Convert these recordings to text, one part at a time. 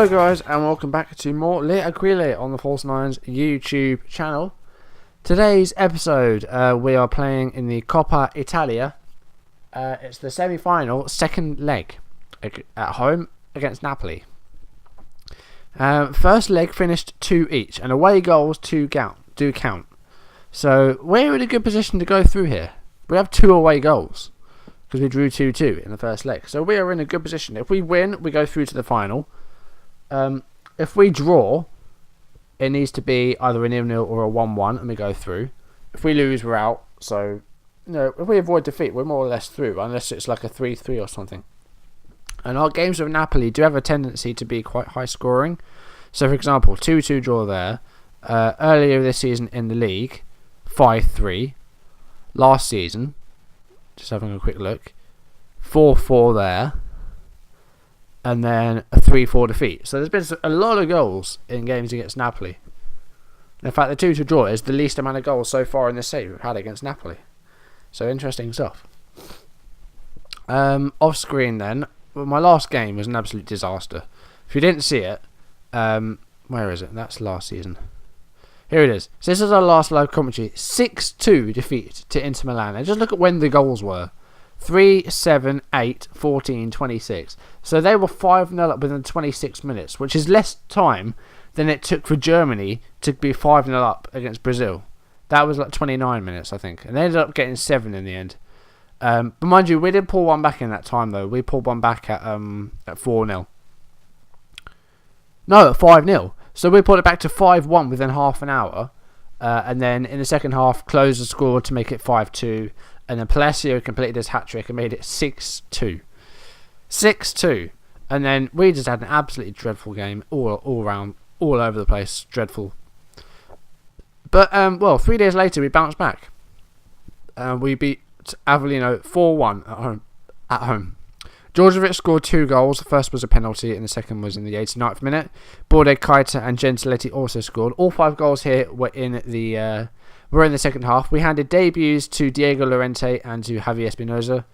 Hello guys, and welcome back to more Aquile on the False Nines YouTube channel. Today's episode, we are playing in the Coppa Italia. It's the semi-final, second leg at home against Napoli. First leg finished 2 each, and away goals do count. So we're in a good position to go through here. We have 2 away goals because we drew 2-2 in the first leg. So we are in a good position. If we win, we go through to the final. If we draw, it needs to be either a 0-0 or a 1-1 and we go through. If we lose, we're out. So, if we avoid defeat, we're more or less through, unless it's like a 3-3 or something. And our games with Napoli do have a tendency to be quite high scoring. So, for example, 2-2 draw there. Earlier this season in the league, 5-3. Last season, just having a quick look, 4-4 there. And then a 3-4 defeat. So there's been a lot of goals in games against Napoli. In fact, the 2-2 draw is the least amount of goals so far in this series we've had against Napoli. So interesting stuff. Off screen then, well, my last game was an absolute disaster. If you didn't see it, where is it? That's last season. Here it is. So this is our last live commentary. 6-2 defeat to Inter Milan. And just look at when the goals were. 3, 7, 8, 14, 26. So they were 5-0 up within 26 minutes, which is less time than it took for Germany to be 5-0 up against Brazil. That was like 29 minutes, I think. And they ended up getting 7 in the end. But mind you, we did pull one back in that time, though. We pulled one back at 4-0. No, at 5-0. So we pulled it back to 5-1 within half an hour. And then in the second half, closed the score to make it 5-2. And then Palacio completed his hat-trick and made it 6-2. 6-2. And then we just had an absolutely dreadful game. All around, all over the place. Dreadful. But, 3 days later, we bounced back. We beat Avellino 4-1 at home. Djordjevic scored 2 goals. The first was a penalty and the second was in the 89th minute. Borde, Keita and Gentiletti also scored. All 5 goals here were in the second half. We handed debuts to Diego Llorente and to Javier Espinosa.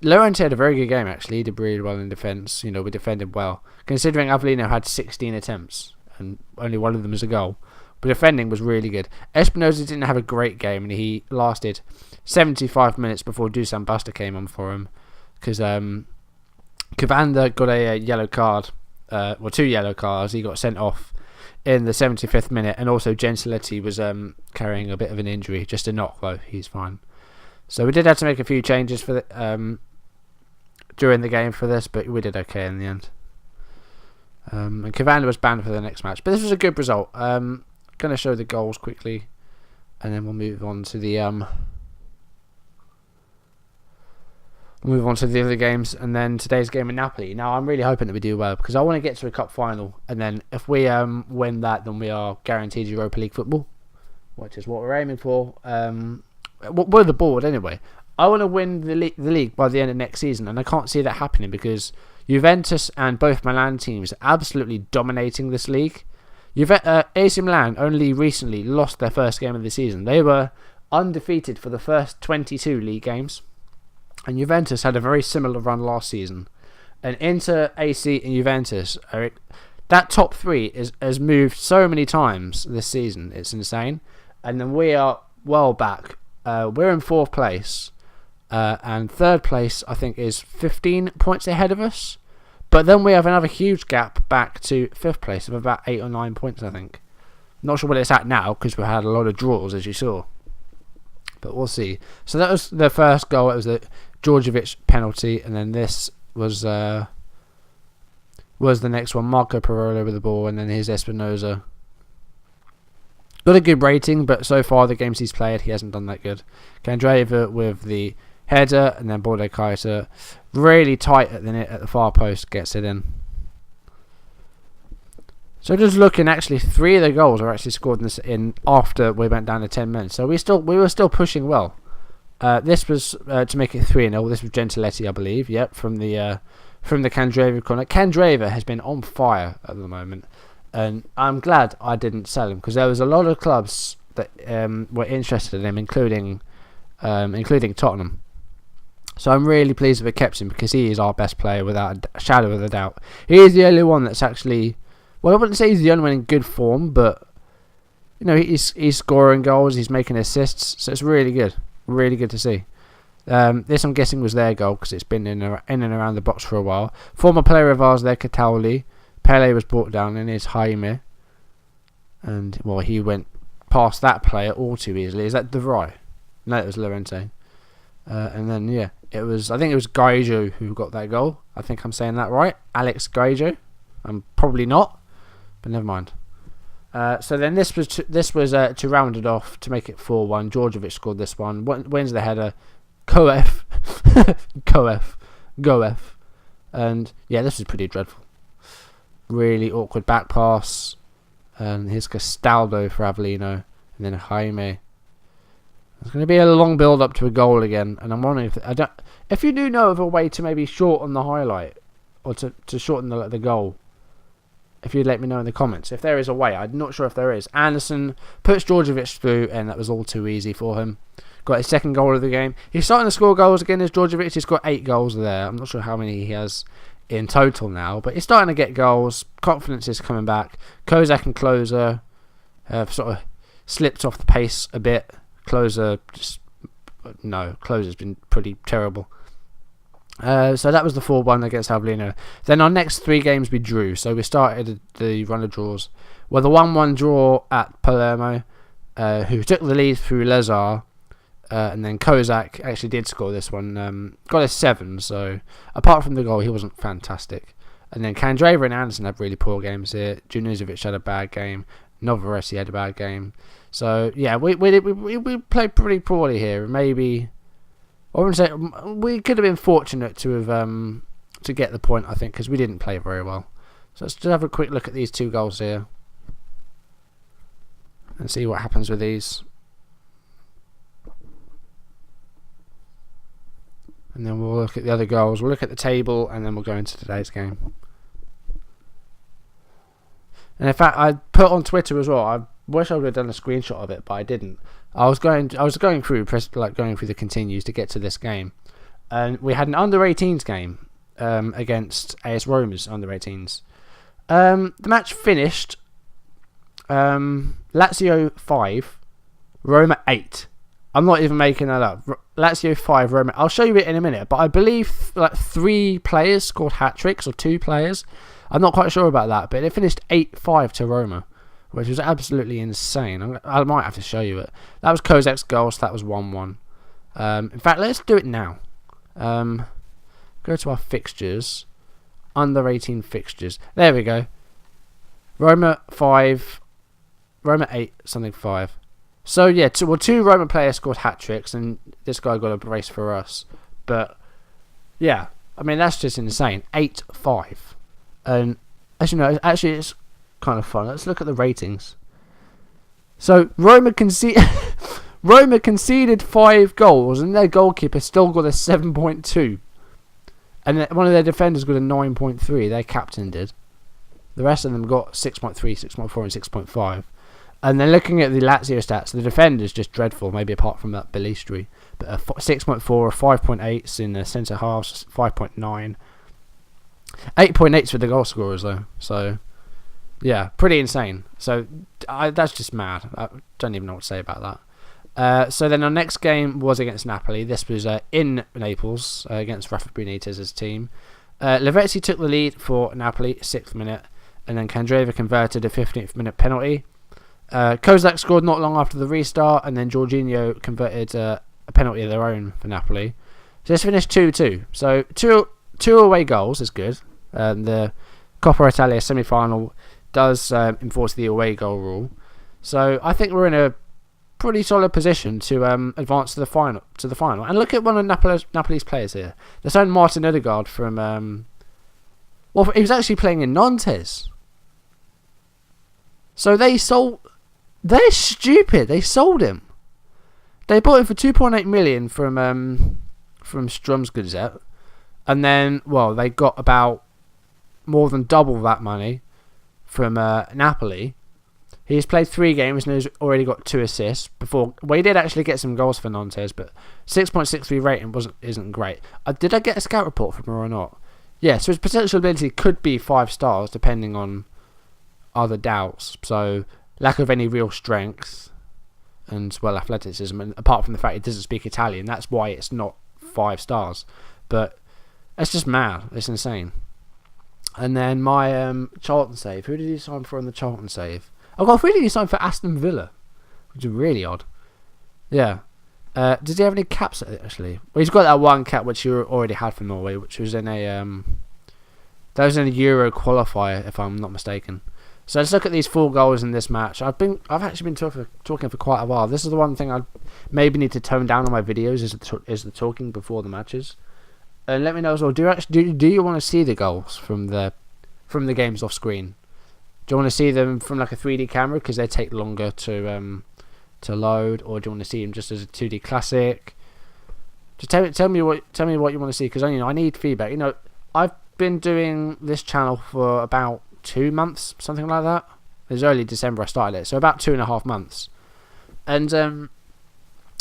Llorente had a very good game, actually. He did really well in defence. We defended well. Considering Avellino had 16 attempts and only one of them was a goal. But defending was really good. Espinosa didn't have a great game and he lasted 75 minutes before Dusan Buster came on for him. Because Cavanda got a yellow card. 2 yellow cards. He got sent off in the 75th minute, and also Gentiletti was carrying a bit of an injury, just a knock though. He's fine. So we did have to make a few changes for during the game for this, but we did okay in the end. And Cavanda was banned for the next match, but this was a good result. Going to show the goals quickly, and then we'll move on to the other games, and then today's game in Napoli. Now, I'm really hoping that we do well, because I want to get to a cup final, and then if we win that, then we are guaranteed Europa League football, which is what we're aiming for. We're the board anyway. I want to win the league by the end of next season, and I can't see that happening because Juventus and both Milan teams are absolutely dominating this league. AC Milan only recently lost their first game of the season. They were undefeated for the first 22 league games. And Juventus had a very similar run last season. And Inter, AC and Juventus, that top 3 has moved so many times this season. It's insane. And then we are well back. We're in 4th place. And 3rd place, I think, is 15 points ahead of us. But then we have another huge gap back to 5th place of about 8 or 9 points, I think. Not sure what it's at now, because we had a lot of draws, as you saw. But we'll see. So that was the first goal. It was the Djordjevic penalty, and then this was the next one. Marco Parola with the ball, and then here's Espinosa. Got a good rating, but so far the games he's played, he hasn't done that good. Candreva with the header, and then Borde Keita really tight at the far post, gets it in. So just looking, actually 3 of the goals are actually scored in after we went down to 10 men. So we were still pushing well. This was to make it 3-0. This was Gentiletti, I believe. Yep, from the Candreva corner. Candreva has been on fire at the moment, and I'm glad I didn't sell him because there was a lot of clubs that were interested in him, including Tottenham. So I'm really pleased that we kept him because he is our best player without a shadow of a doubt. He is the only one that's actually Well, I wouldn't say he's the only one in good form, but he's scoring goals, he's making assists, so it's really good to see. This, I'm guessing, was their goal because it's been in and around the box for a while. Former player of ours there, Cataldi. Pele was brought down, and here's Jaime. And, well, he went past that player all too easily. Is that De Vrij? No, it was Llorente. And then, I think it was Gaijo who got that goal. I think I'm saying that right. Alex Gaijo. I'm probably not, but never mind. So then this was to round it off, to make it 4-1. Djordjevic scored this one. Wins the header. Goef. And, this was pretty dreadful. Really awkward back pass. And here's Castaldo for Avellino. And then Jaime. It's going to be a long build up to a goal again. And I'm wondering if you do know of a way to maybe shorten the highlight. Or to shorten the goal. If you'd let me know in the comments. If there is a way. I'm not sure if there is. Anderson puts Djordjevic through. And that was all too easy for him. Got his second goal of the game. He's starting to score goals again as Djordjevic. He's got 8 goals there. I'm not sure how many he has in total now, but he's starting to get goals. Confidence is coming back. Kozak and Klose have sort of slipped off the pace a bit. Klose's been pretty terrible. So that was the 4-1 against Avellino. Then our next 3 games we drew. So we started the run of draws. Well, the 1-1 draw at Palermo, who took the lead through Lazar. And then Kozak actually did score this one. Got a 7, so apart from the goal, he wasn't fantastic. And then Candreva and Anderson had really poor games here. Junuzovic had a bad game. Novaresi had a bad game. So, we played pretty poorly here. Maybe, I wouldn't say, we could have been fortunate to have to get the point, I think, because we didn't play very well. So let's just have a quick look at these 2 goals here. And see what happens with these. And then we'll look at the other goals. We'll look at the table, and then we'll go into today's game. And in fact, I put on Twitter as well. I wish I would have done a screenshot of it, but I didn't. I was going through the continues to get to this game, and we had an under-18s game against AS Roma's under-18s. The match finished Lazio 5, Roma 8. I'm not even making that up. Lazio 5, Roma. I'll show you it in a minute, but I believe 3 players scored hat-tricks, or 2 players. I'm not quite sure about that, but it finished 8-5 to Roma, which was absolutely insane. I might have to show you it. That was Kozak's goal, so that was 1-1. In fact, let's do it now. Go to our fixtures. Under-18 fixtures. There we go. Roma 5, Roma 8, something 5. So, 2 Roma players scored hat-tricks, and this guy got a brace for us. But, that's just insane. 8-5. And, as you know, actually, it's kind of fun. Let's look at the ratings. So, Roma conceded 5 goals, and their goalkeeper still got a 7.2. And one of their defenders got a 9.3. Their captain did. The rest of them got 6.3, 6.4, and 6.5. And then looking at the Lazio stats, the defender's just dreadful, maybe apart from that Bellistri. But a 6.4, a 5.8 in the centre halves, 5.9. 8.8 for the goal scorers, though. So, pretty insane. So, that's just mad. I don't even know what to say about that. So then our next game was against Napoli. This was in Naples against Rafa Benitez's team. Lavezzi took the lead for Napoli, 6th minute. And then Candreva converted a 15th minute penalty. Kozak scored not long after the restart, and then Jorginho converted a penalty of their own for Napoli. So this finished 2-2. So two away goals is good. The Coppa Italia semi-final does enforce the away goal rule. So I think we're in a pretty solid position to advance to the final. And look at one of Napoli's players here. There's own Martin Odegaard from. He was actually playing in Nantes. So they're stupid. They sold him. They bought him for 2.8 million from Strømsgodset, and then they got about more than double that money from Napoli. He's played 3 games and has already got 2 assists. He did actually get some goals for Nantes, but 6.63 rating isn't great. Did I get a scout report from him or not? Yeah, so his potential ability could be 5 stars depending on are the doubts. So lack of any real strength and athleticism, and apart from the fact it doesn't speak Italian, that's why it's not 5 stars. But it's just mad. It's insane. And then my Charlton save. Who did he sign for in the Charlton save? Oh God, who did he sign for Aston Villa? Which is really odd. Yeah. Does he have any caps actually? Well, he's got that one cap which he already had for Norway, which was in a that was in a Euro qualifier, if I'm not mistaken. So let's look at these 4 goals in this match. I've actually been talking for quite a while. This is the one thing I maybe need to tone down on my videos is the talking before the matches. And let me know as well. Do you want to see the goals from the games off screen? Do you want to see them from like a 3D camera because they take longer to load, or do you want to see them just as a 2D classic? Just tell me what you want to see, because I need feedback. I've been doing this channel for about 2 months, something like that. It was early December I started it, so about 2.5 months. And in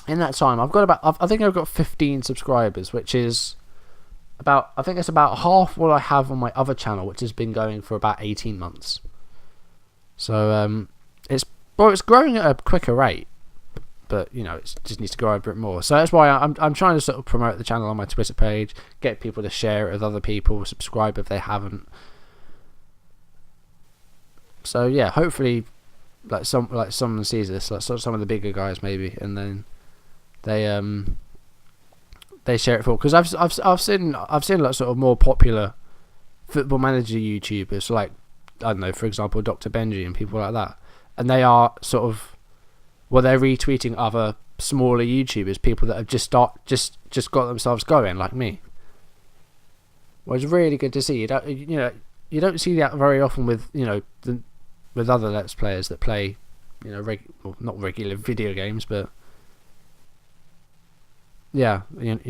that time, I think I've got 15 subscribers, which is about half what I have on my other channel, which has been going for about 18 months. So it's growing at a quicker rate, but it just needs to grow a bit more. So that's why I'm trying to sort of promote the channel on my Twitter page, get people to share it with other people, subscribe if they haven't. So yeah, hopefully, someone sees this, like some of the bigger guys maybe, and then they share it for. Because I've seen like sort of more popular Football Manager YouTubers, like I don't know, for example, Dr. Benji and people like that, and they are sort of, they're retweeting other smaller YouTubers, people that have just got themselves going, like me. Well, it's really good to see. You don't see that very often with with other Let's Players that play, not regular video games, but yeah, you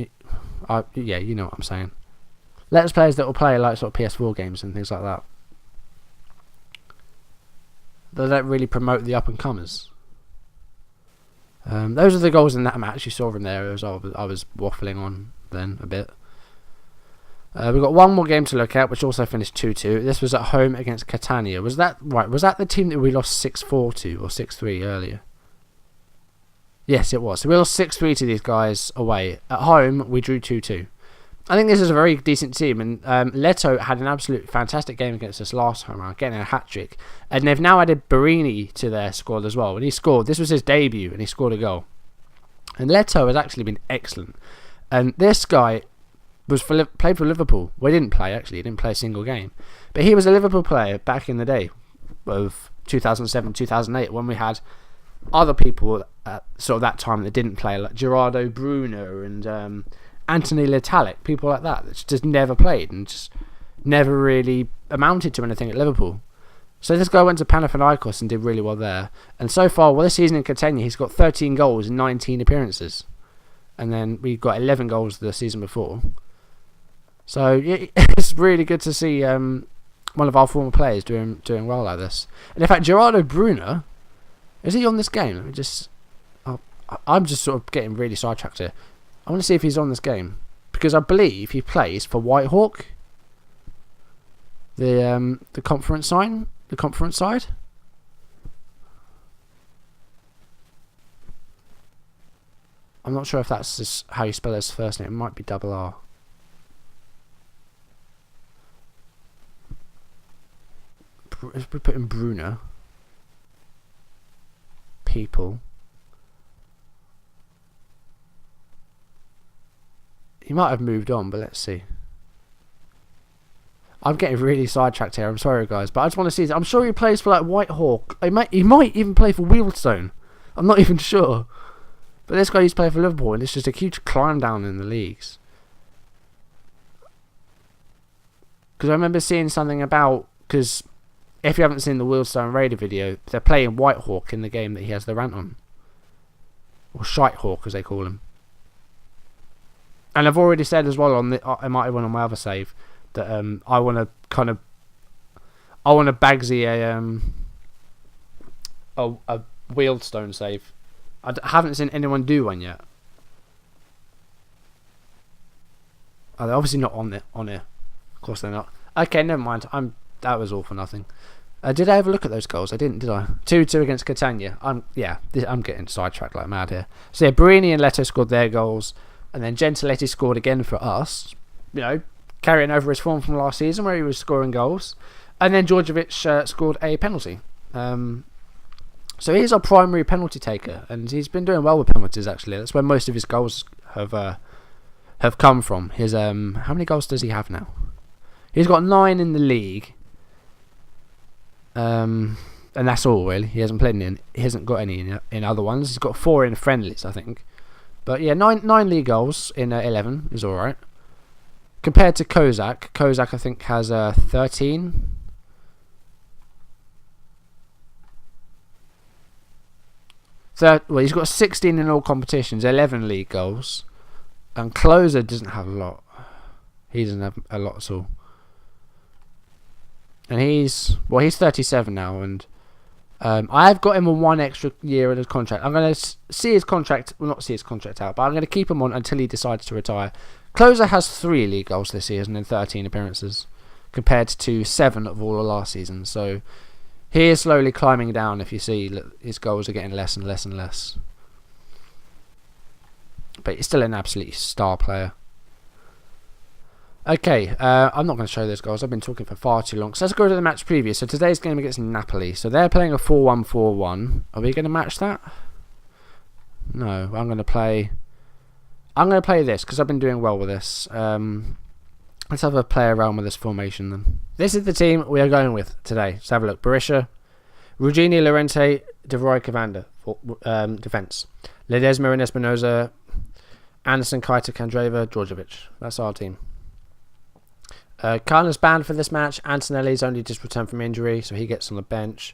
know what I'm saying. Let's Players that will play like sort of PS4 games and things like that. They don't really promote the up and comers. Those are the goals in that match. You saw them there. I was waffling on then a bit. We've got one more game to look at, which also finished 2-2. This was at home against Catania. Was that right? Was that the team that we lost 6-4 to, or 6-3 earlier? Yes, it was. So we lost 6-3 to these guys away. At home, we drew 2-2. I think this is a very decent team, and Leto had an absolute fantastic game against us last time around, getting a hat-trick. And they've now added Barini to their squad as well. And he scored. This was his debut, and he scored a goal. And Leto has actually been excellent. And this guy played for Liverpool. Well, he didn't play, actually. He didn't play a single game. But he was a Liverpool player back in the day of 2007, 2008, when we had other people at sort of that time that didn't play, like Gerardo Bruno and Anthony Letalic, people like that just never played and just never really amounted to anything at Liverpool. So this guy went to Panathinaikos and did really well there. And so far, this season in Catania, he's got 13 goals in 19 appearances. And then we got 11 goals the season before. So yeah, it's really good to see one of our former players doing well like this. And in fact, Gerardo Bruno, is he on this game? I'm just sort of getting really sidetracked here. I want to see if he's on this game, because I believe he plays for Whitehawk, the conference side. I'm not sure if that's just how you spell his first name. It might be double R. If we put in Bruno, people. He might have moved on, but let's see. I'm getting really sidetracked here. I'm sorry, guys, but I just want to see. I'm sure he plays for like Whitehawk. He might even play for Wealdstone. I'm not even sure. But this guy used to play for Liverpool, and it's just a huge climb down in the leagues. Because I remember seeing something about, because if you haven't seen the Wealdstone Raider video, they're playing Whitehawk in the game that he has the rant on, or Shitehawk as they call him. And I've already said as well I might have one on my other save that I want to Bagsy a Wealdstone save. I haven't seen anyone do one yet. Oh, they're obviously not on here. Of course they're not. Okay, never mind. That was all for nothing. Did I ever look at those goals? I didn't, did I? 2-2 against Catania. I'm getting sidetracked like mad here. So yeah, Barini and Leto scored their goals, and then Gentiletti scored again for us. You know, carrying over his form from last season where he was scoring goals, and then Djordjevic scored a penalty. So he's our primary penalty taker, and he's been doing well with penalties. Actually, that's where most of his goals have come from. His how many goals does he have now? He's got 9 in the league. And that's all really. He hasn't played in. He hasn't got any in other ones. He's got 4 in friendlies, I think. But yeah, 9 league goals in 11 is all right. Compared to Kozak, I think has 13. Well, he's got 16 in all competitions, 11 league goals, and Closer doesn't have a lot. He doesn't have a lot at all. And he's 37 now, and I've got him on 1 extra year in his contract. I'm going to see his contract, well, not see his contract out, but I'm going to keep him on until he decides to retire. Closer has 3 league goals this season in 13 appearances, compared to 7 of all of last season. So he is slowly climbing down. If you see, his goals are getting less and less and less. But he's still an absolute star player. Okay, I'm not going to show those goals. I've been talking for far too long. So let's go to the match preview. So today's game against Napoli. So they're playing a 4-1-4-1. Are we going to match that? No, I'm going to play this because I've been doing well with this. Let's have a play around with this formation then. This is the team we are going with today. Let's have a look. Berisha, Ruggini, Llorente, De Vrij, Cavander for defence. Ledesma and Espinoza, Anderson, Keita, Candreva, Djordjevic. That's our team. Carlos banned for this match. Antonelli's only just returned from injury, so he gets on the bench.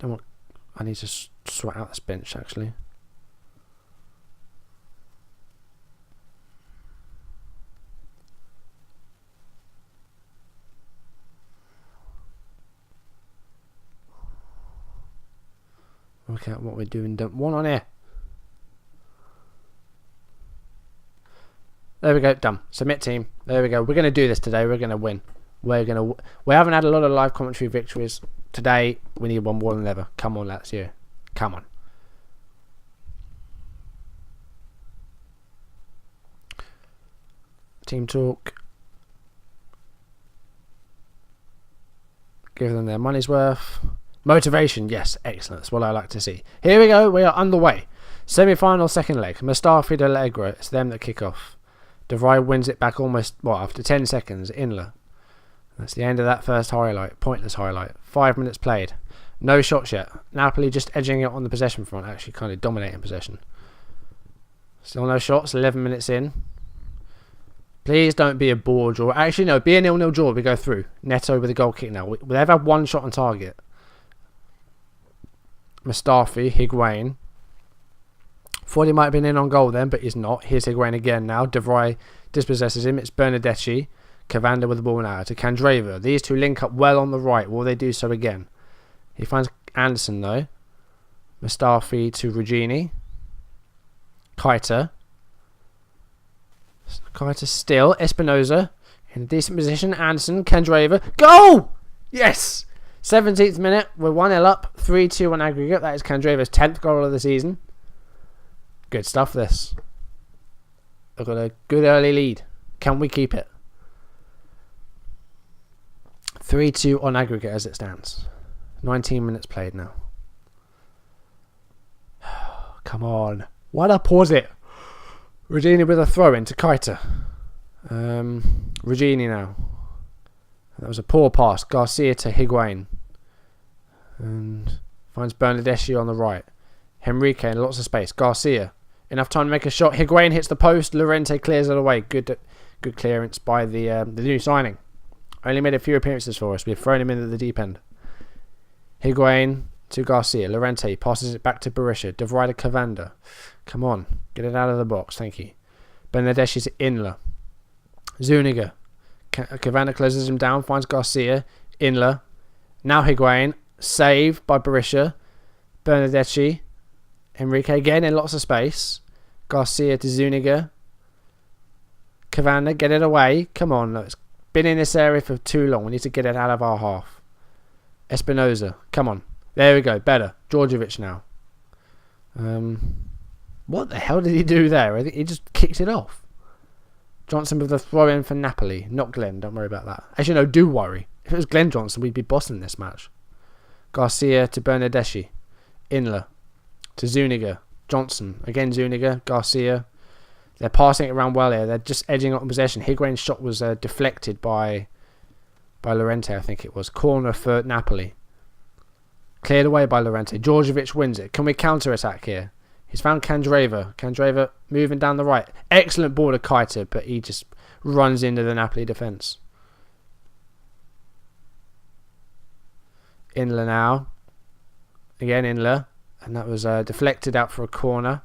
I need to sort out this bench actually. Work out what we're doing. Don't want on here. There we go, done. Submit team. There we go. We're going to do this today. We're going to win. We haven't had a lot of live commentary victories today. We need one more than ever. Come on, Lazio. Come on. Team talk. Give them their money's worth. Motivation, yes, excellent. That's what I like to see. Here we go. We are underway. Semi-final, second leg. Mustafi, Allegro. It's them that kick off. De Vrij wins it back almost, after 10 seconds. Inler. That's the end of that first highlight. Pointless highlight. 5 minutes played. No shots yet. Napoli just edging it on the possession front. Actually kind of dominating possession. Still no shots. 11 minutes in. Please don't be a bore draw. Actually, no. Be a 0-0 draw. We go through. Neto with a goal kick now. They've had 1 shot on target. Mustafi. Higuain. Thought he might have been in on goal then, but he's not. Here's Higuain again now. De Vrij dispossesses him. It's Bernardeschi. Cavander with the ball now to Candreva. These two link up well on the right. Will they do so again? He finds Anderson though. Mustafi to Ruggini. Keita still. Espinoza in a decent position. Anderson. Candreva. Goal! Yes! 17th minute. We're 1-0 up. 3-2 on aggregate. That is Candreva's 10th goal of the season. Good stuff, this. I've got a good early lead. Can we keep it? 3-2 on aggregate as it stands. 19 minutes played now. Come on. Why did I pause it? Ruggini with a throw in to Keita. Ruggini now. That was a poor pass. Garcia to Higuain. And finds Bernardeschi on the right. Henrique in lots of space. Garcia. Enough time to make a shot. Higuain hits the post. Llorente clears it away. Good clearance by the new signing. Only made a few appearances for us. We've thrown him into the deep end. Higuain to Garcia. Llorente passes it back to Berisha. De Vrij to Cavander. Come on. Get it out of the box. Thank you. Bernardeschi to Inler. Zuniga. Cavander closes him down. Finds Garcia. Inler. Now Higuain. Save by Berisha. Bernardeschi. Henrique again in lots of space. Garcia to Zuniga. Cavander, get it away. Come on, it's been in this area for too long. We need to get it out of our half. Espinoza. Come on. There we go. Better. Djordjevic now. What the hell did he do there? I think he just kicked it off. Johnson with the throw in for Napoli. Not Glenn. Don't worry about that. Actually, no, do worry. If it was Glenn Johnson, we'd be bossing this match. Garcia to Bernardeschi. Inler to Zuniga. Johnson. Again Zuniga. Garcia. They're passing it around well here. They're just edging up in possession. Higuain's shot was deflected by Llorente, I think it was. Corner for Napoli. Cleared away by Llorente. Djordjevic wins it. Can we counter-attack here? He's found Candreva. Candreva moving down the right. Excellent ball to Keita, but he just runs into the Napoli defence. Inler now. Again Inler. And that was deflected out for a corner.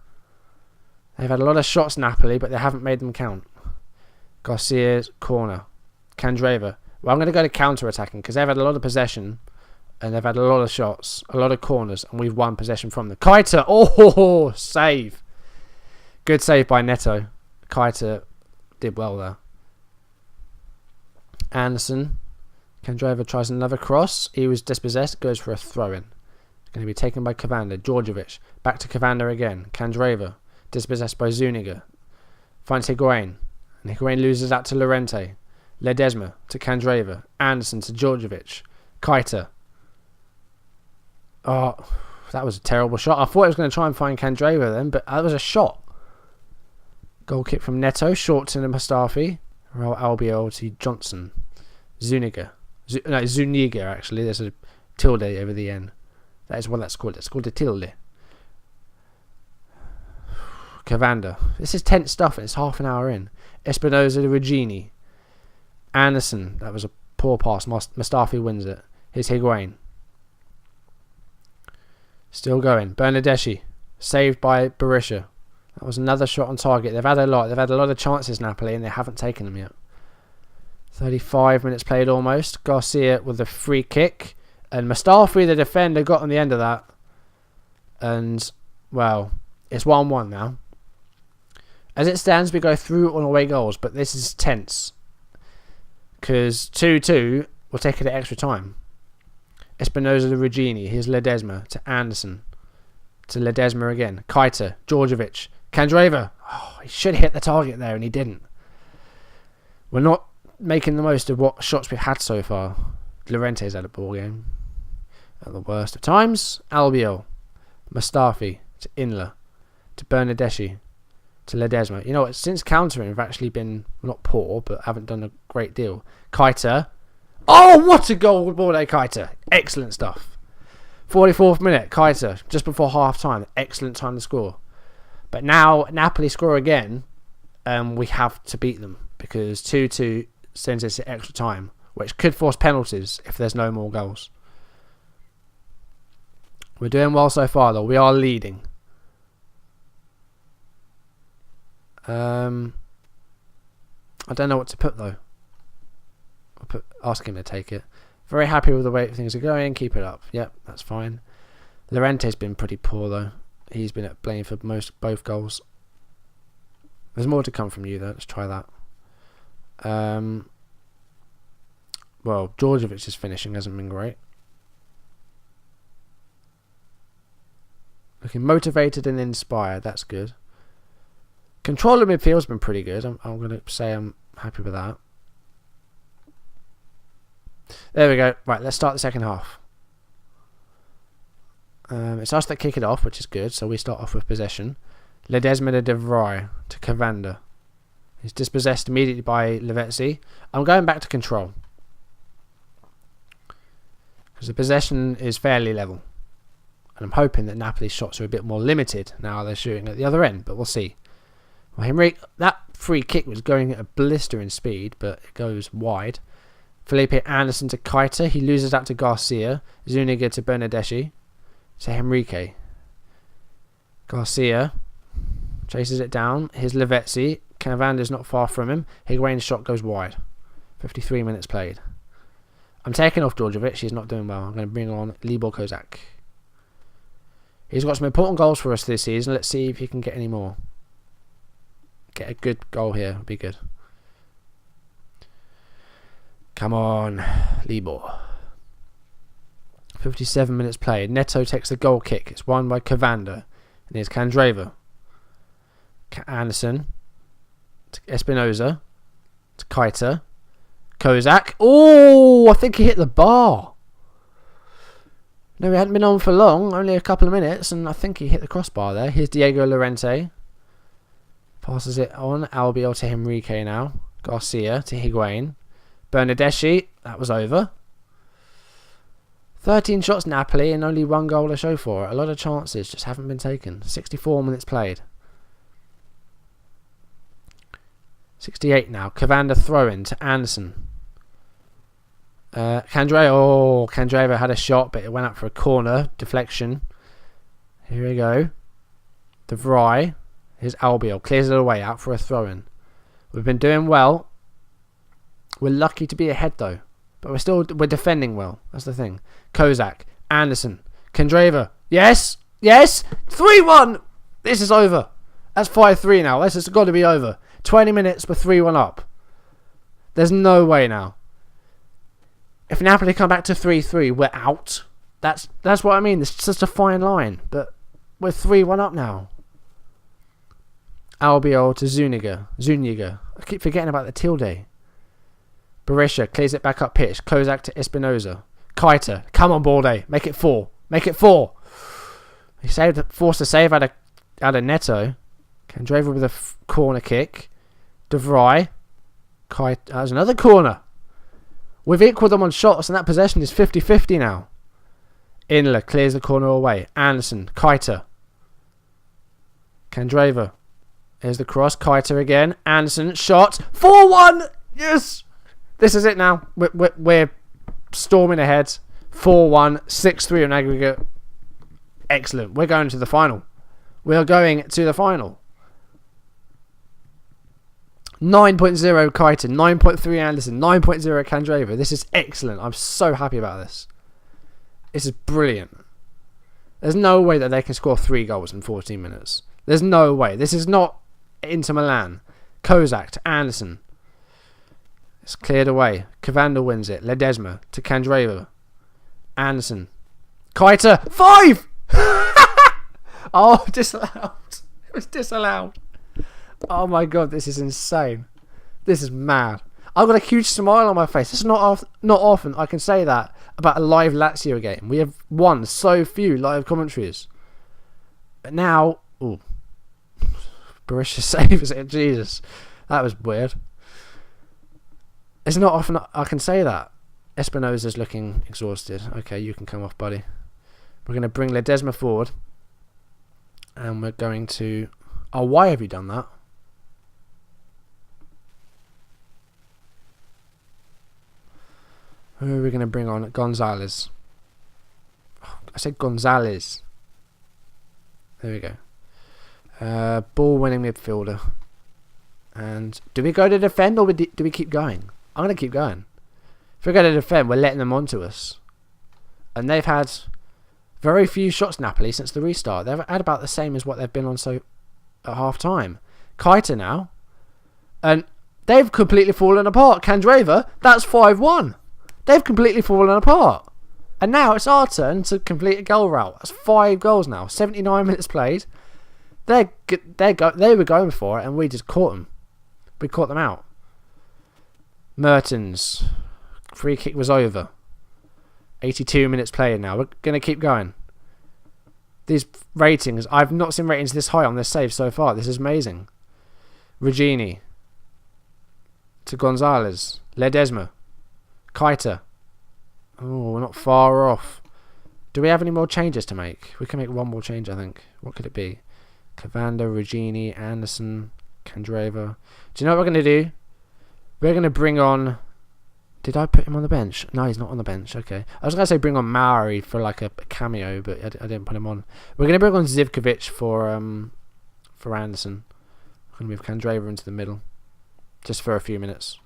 They've had a lot of shots, Napoli, but they haven't made them count. Garcia's corner. Candreva. Well, I'm going to go to counter-attacking because they've had a lot of possession. And they've had a lot of shots, a lot of corners, and we've won possession from them. Keita, oh, save. Good save by Neto. Keita did well there. Anderson. Candreva tries another cross. He was dispossessed, goes for a throw-in. Going to be taken by Cavanda. Djordjevic. Back to Cavanda again. Candreva. Dispossessed by Zuniga. Finds Higuain. And Higuain loses out to Llorente. Ledesma to Candreva. Anderson to Djordjevic. Keita. Oh, that was a terrible shot. I thought I was going to try and find Candreva then, but that was a shot. Goal kick from Neto. Short to Mustafi. Raul Albiol to Johnson. Zuniga. Zuniga, actually. There's a tilde over the end. That is what that's called. It's called a tilde. Cavanda. This is tense stuff and it's half an hour in. Espinoza to Regini. Anderson. That was a poor pass. Mustafi wins it. Here's Higuain. Still going. Bernardeschi. Saved by Berisha. That was another shot on target. They've had a lot. They've had a lot of chances, Napoli, and they haven't taken them yet. 35 minutes played almost. Garcia with a free kick. And Mustafi, the defender, got on the end of that. And, well, it's 1-1 now. As it stands, we go through on away goals, but this is tense. Because 2-2 will take it at extra time. Espinoza to Regini. Here's Ledesma to Anderson. To Ledesma again. Keita. Djordjevic. Candreva. Oh, he should hit the target there and he didn't. We're not making the most of what shots we've had so far. Llorente's had a ball game. At the worst of times. Albiol. Mustafi. To Inler. To Bernardeschi. To Ledesma. You know what? Since countering, we've actually been not poor, but haven't done a great deal. Keita. Oh, what a goal with Bordet Keita. Excellent stuff. 44th minute, Keita, just before half-time. Excellent time to score. But now, Napoli score again, we have to beat them. Because 2-2 sends us to extra time, which could force penalties if there's no more goals. We're doing well so far, though. We are leading. I don't know what to put, though. Ask him to take it. Very happy with the way things are going. Keep it up. Yep, that's fine. Llorente's been pretty poor though. He's been at blame for both goals. There's more to come from you though. Let's try that. Well, Djordjevic's finishing hasn't been great. Looking motivated and inspired. That's good. Control of midfield's been pretty good. I'm going to say I'm happy with that. There we go. Right, let's start the second half. It's us that kick it off, which is good. So we start off with possession. Ledesma to De Vrij to Cavanda. He's dispossessed immediately by Lavezzi. I'm going back to control. Because the possession is fairly level. And I'm hoping that Napoli's shots are a bit more limited now they're shooting at the other end. But we'll see. Well, Henry, that free kick was going at a blistering speed, but it goes wide. Felipe Anderson to Keita. He loses out to Garcia. Zuniga to Bernardeschi. To Henrique. Garcia chases it down. Here's Lavezzi. Cavanda's not far from him. Higuain's shot goes wide. 53 minutes played. I'm taking off Djordjevic. He's not doing well. I'm going to bring on Libor Kozak. He's got some important goals for us this season. Let's see if he can get any more. Get a good goal here. Would be good. Come on, Libor. 57 minutes played. Neto takes the goal kick. It's won by Cavander. And here's Candreva. Anderson. To Espinoza. To Keita. Kozak. Oh, I think he hit the bar. No, he hadn't been on for long. Only a couple of minutes. And I think he hit the crossbar there. Here's Diego Llorente. Passes it on. Albiol to Henrique now. Garcia to Higuain. Bernardeschi. That was over. 13 shots Napoli and only 1 goal to show for it. A lot of chances just haven't been taken. 64 minutes played. 68 now. Cavander throw-in to Anderson. Candreva had a shot, but it went up for a corner. Deflection. Here we go. De Vrij. Here's Albiol. Clears it away. Out for a throw-in. We've been doing well. We're lucky to be ahead, though. But we're defending well. That's the thing. Kozak. Anderson. Candreva. Yes. Yes. 3-1. This is over. That's 5-3 now. This has got to be over. 20 minutes, we're 3-1 up. There's no way now. If Napoli come back to 3-3, we're out. That's what I mean. It's just a fine line. But we're 3-1 up now. Albiol to Zuniga. I keep forgetting about the tilde. Berisha clears it back up pitch. Kozak to Espinoza. Keita. Come on, Balde. Make it 4. Make it 4. He forced a save out of Neto. Candreva with a corner kick. De Vrij. Keita. There's another corner. We've equalled them on shots and that possession is 50-50 now. Inler clears the corner away. Anderson. Keita. Candreva. Here's the cross. Keita again. Anderson. Shot. 4-1. Yes. This is it now. We're storming ahead. 4-1. 6-3 on aggregate. Excellent. We're going to the final. We are going to the final. 9.0 Keita. 9.3 Anderson. 9.0 Candreva. This is excellent. I'm so happy about this. This is brilliant. There's no way that they can score 3 goals in 14 minutes. There's no way. This is not Inter Milan. Kozak to Anderson. It's cleared away. Cavander wins it. Ledesma to Candreva. Anderson. Keita. 5! Oh, disallowed. It was disallowed. Oh my god, this is insane. This is mad. I've got a huge smile on my face. It's not often I can say that about a live Lazio game. We have won so few live commentaries. But now... Ooh. Berisha saves it. Jesus. That was weird. It's not often I can say that. Espinoza's looking exhausted. Okay, you can come off, buddy. We're going to bring Ledesma forward. And we're going to... Oh, why have you done that? Who are we going to bring on? Gonzalez. I said Gonzalez. There we go. Ball winning midfielder. And do we go to defend or do we keep going? I'm going to keep going. If we go to defend, we're letting them onto us. And they've had very few shots, Napoli, since the restart. They've had about the same as what they've been on at half time. Keita now. And they've completely fallen apart. Candreva, that's 5-1. They've completely fallen apart. And now it's our turn to complete a goal route. That's 5 goals now. 79 minutes played. They were going for it and we just caught them. We caught them out. Mertens. Free kick was over. 82 minutes played now. We're going to keep going. These ratings, I've not seen ratings this high on this save so far. This is amazing. Regini. To Gonzalez. Ledesma. Keita. Oh, we're not far off. Do we have any more changes to make? We can make one more change, I think. What could it be? Cavander, Regini, Anderson, Candreva. Do you know what we're going to do? We're going to bring on... Did I put him on the bench? No, he's not on the bench. Okay. I was going to say bring on Mauri for like a cameo, but I didn't put him on. We're going to bring on Zivkovic for Anderson. We're going to move Candreva into the middle. Just for a few minutes.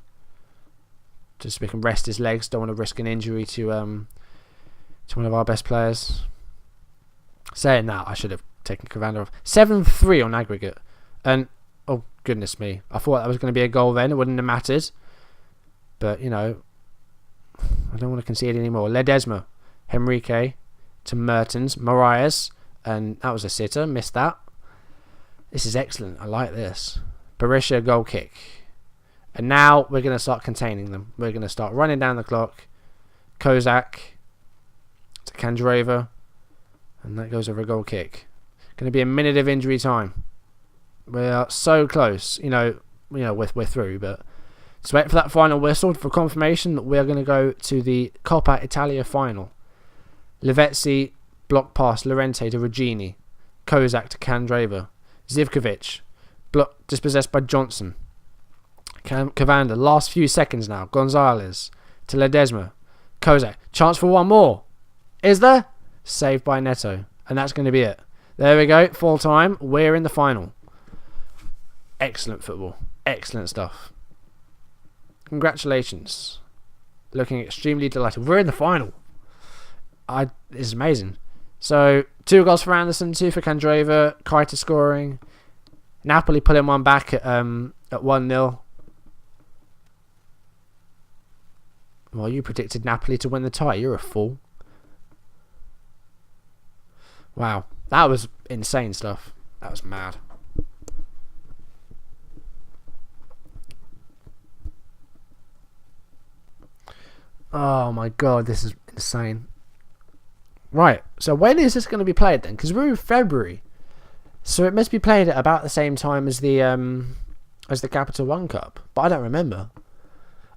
Just so we can rest his legs. Don't want to risk an injury to one of our best players. Saying that, I should have taken Cavander off. 7-3 on aggregate. And, oh goodness me. I thought that was going to be a goal then. It wouldn't have mattered. But, you know, I don't want to concede anymore. Ledesma. Henrique to Mertens, Marias, and that was a sitter. Missed that. This is excellent. I like this. Berisha, goal kick. And now we're going to start containing them. We're going to start running down the clock. Kozak to Kandreva. And that goes over a goal kick. Going to be a minute of injury time. We are so close. We're through, but just wait for that final whistle for confirmation that we are going to go to the Coppa Italia final. Lavezzi, block pass, Llorente to Regini. Kozak to Kandreva. Zivkovic, dispossessed by Johnson. Cavanda, last few seconds now. Gonzalez to Ledesma. Kozak, chance for one more. Is there? Saved by Neto. And that's going to be it. There we go, full time. We're in the final. Excellent football. Excellent stuff. Congratulations. Looking extremely delighted. We're in the final. This is amazing. So, 2 goals for Anderson, 2 for Kandreva, Keita scoring. Napoli pulling one back at 1-0. Well, you predicted Napoli to win the tie. You're a fool. Wow. That was insane stuff. That was mad. Oh my god, this is insane. Right, so when is this going to be played then? Because we're in February, so it must be played at about the same time as the Capital One Cup. But I don't remember.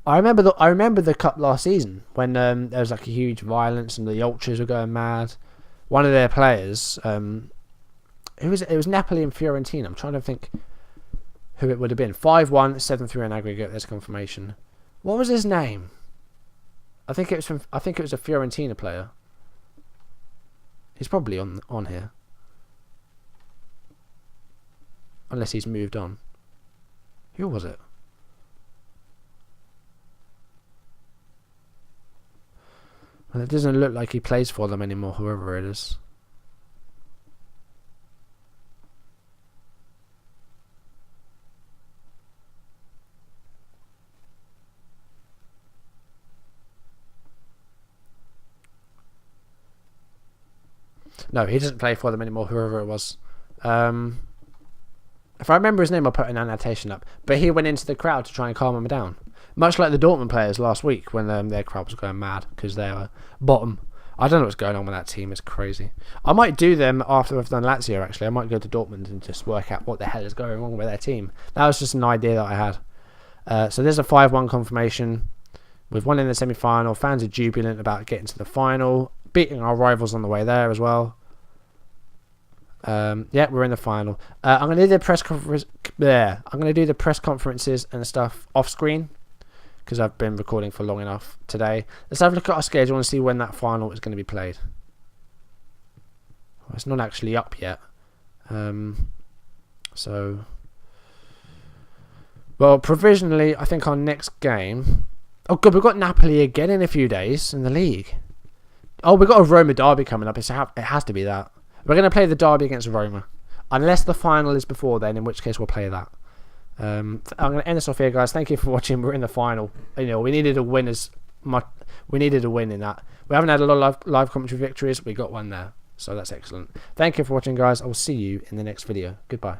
I remember the cup last season when there was like a huge violence and the ultras were going mad. One of their players, it was Napoli and Fiorentina. I'm trying to think who it would have been. 5-1, 7-3 in aggregate. There's confirmation. What was his name? I think it was a Fiorentina player. He's probably on here. Unless he's moved on. Who was it? Well, it doesn't look like he plays for them anymore, whoever it is. No, he doesn't play for them anymore, whoever it was. If I remember his name, I'll put an annotation up. But he went into the crowd to try and calm them down. Much like the Dortmund players last week when their crowd was going mad because they were bottom. I don't know what's going on with that team. It's crazy. I might do them after I've done Lazio, actually. I might go to Dortmund and just work out what the hell is going on with their team. That was just an idea that I had. So there's a 5-1 confirmation. We've won in the semi-final. Fans are jubilant about getting to the final. Beating our rivals on the way there as well. Yeah, we're in the final. I'm gonna do the press conference. I'm gonna do the press conferences and stuff off screen because I've been recording for long enough today. Let's have a look at our schedule and see when that final is going to be played. Well, it's not actually up yet. Well, provisionally, I think our next game. Oh god, we've got Napoli again in a few days in the league. Oh, we've got a Roma derby coming up. It has to be that. We're going to play the derby against Roma. Unless the final is before then, in which case we'll play that. I'm going to end this off here, guys. Thank you for watching. We're in the final. We needed a win we needed a win in that. We haven't had a lot of live commentary victories. We got one there. So that's excellent. Thank you for watching, guys. I will see you in the next video. Goodbye.